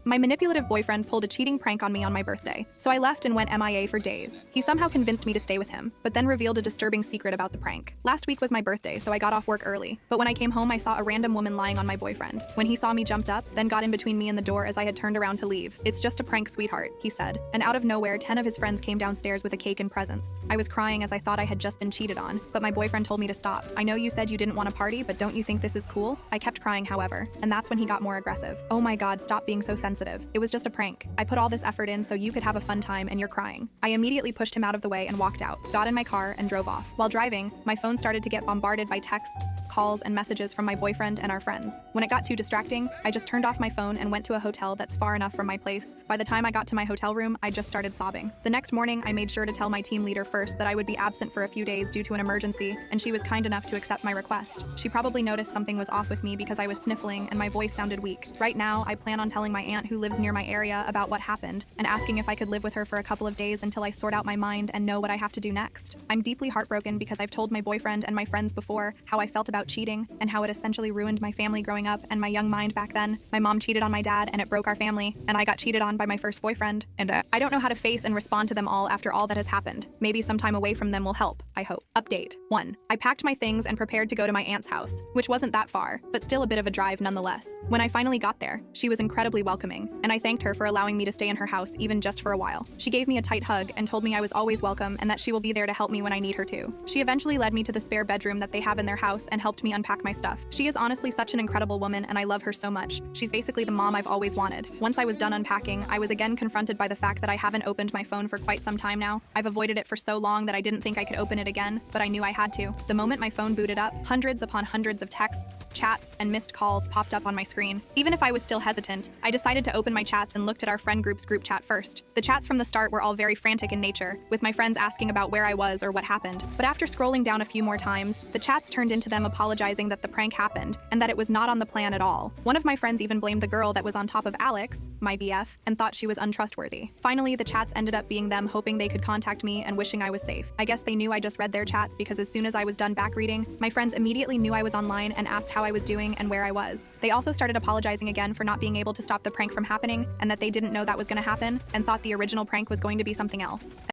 My manipulative boyfriend pulled a cheating prank on me on my birthday, so I left and went MIA for days. He somehow convinced me to stay with him, but then revealed a disturbing secret about the prank. Last week was my birthday, so I got off work early, but when I came home I saw a random woman lying on my boyfriend. When he saw me, jumped up, then got in between me and the door as I had turned around to leave. "It's just a prank, sweetheart," he said. And out of nowhere, 10 of his friends came downstairs with a cake and presents. I was crying as I thought I had just been cheated on, but my boyfriend told me to stop. "I know you said you didn't want to party, but don't you think this is cool?" I kept crying, however, and that's when he got more aggressive. "Oh my god, stop being so sensitive. It was just a prank. I put all this effort in so you could have a fun time and you're crying." I immediately pushed him out of the way and walked out, got in my car, and drove off. While driving, my phone started to get bombarded by texts, calls, and messages from my boyfriend and our friends. When it got too distracting, I just turned off my phone and went to a hotel that's far enough from my place. By the time I got to my hotel room, I just started sobbing. The next morning, I made sure to tell my team leader first that I would be absent for a few days due to an emergency, and she was kind enough to accept my request. She probably noticed something was off with me because I was sniffling and my voice sounded weak. Right now, I plan on telling my aunt who lives near my area about what happened and asking if I could live with her for a couple of days until I sort out my mind and know what I have to do next. I'm deeply heartbroken because I've told my boyfriend and my friends before how I felt about cheating and how it essentially ruined my family growing up and my young mind back then. My mom cheated on my dad and it broke our family, and I got cheated on by my first boyfriend, and I don't know how to face and respond to them all after all that has happened. Maybe some time away from them will help, I hope. Update 1. I packed my things and prepared to go to my aunt's house, which wasn't that far, but still a bit of a drive nonetheless. When I finally got there, she was incredibly welcoming, and I thanked her for allowing me to stay in her house even just for a while. She gave me a tight hug and told me I was always welcome and that she will be there to help me when I need her to. She eventually led me to the spare bedroom that they have in their house and helped me unpack my stuff. She is honestly such an incredible woman and I love her so much. She's basically the mom I've always wanted. Once I was done unpacking, I was again confronted by the fact that I haven't opened my phone for quite some time now. I've avoided it for so long that I didn't think I could open it again, but I knew I had to. The moment my phone booted up, hundreds upon hundreds of texts, chats, and missed calls popped up on my screen. Even if I was still hesitant, I decided to open my chats and looked at our friend group's group chat first. The chats from the start were all very frantic in nature, with my friends asking about where I was or what happened. But after scrolling down a few more times, the chats turned into them apologizing that the prank happened and that it was not on the plan at all. One of my friends even blamed the girl that was on top of Alex, my BF, and thought she was untrustworthy. Finally, the chats ended up being them hoping they could contact me and wishing I was safe. I guess they knew I just read their chats because as soon as I was done back reading, my friends immediately knew I was online and asked how I was doing and where I was. They also started apologizing again for not being able to stop the prank from happening and that they didn't know that was going to happen and thought the original prank was going to be something else.